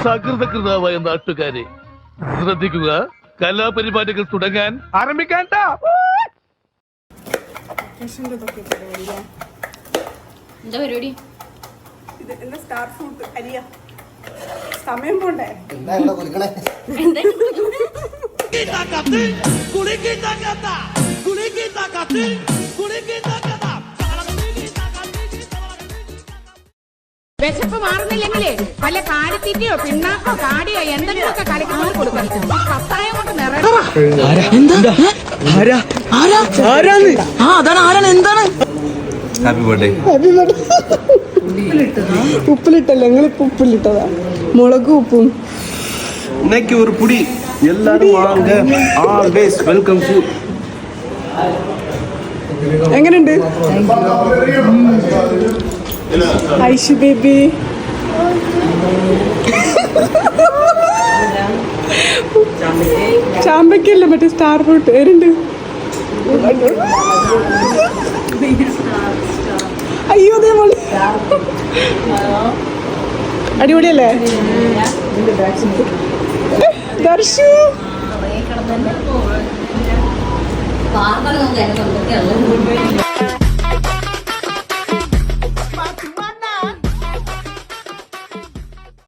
സകൃതകൃതാവായ നാട്ടുകാരെ ശ്രദ്ധിക്കുക, കലാപരിപാടികൾ തുടങ്ങാൻ ആരംഭിക്കാൻ. എന്താ പരിപാടി? സ്റ്റാർ ഫ്രൂട്ട് അരിയ സമയം പോണ്ടേ? വിശപ്പ് മാറുന്നില്ലെങ്കിലേ വല്ല കാടിത്തീറ്റയോ പിണ്ണാക്കോ കാടിയോ എന്തെങ്കിലുമൊക്കെ കലക്കി കൊടുക്കണം. കത്തായം കൊണ്ട് നിറയെ. Happy birthday. ഉപ്പിലിട്ടല്ലേ? നിങ്ങളിപ്പോ ഉപ്പിലിട്ടതാ? മുളകും ഉപ്പും இன்னைக்கு ஒரு புடி எல்லாரும் வாங்க. Always welcome food. എങ്ങനെയുണ്ട് ഐഷു ബേബി? ചാമ്പക്കല്ലേ മറ്റേ സ്റ്റാർ ഫ്രൂട്ട്? എരുണ്ട്. അയ്യോ അതേപോലെ അടിപൊളിയല്ലേ? ദർശു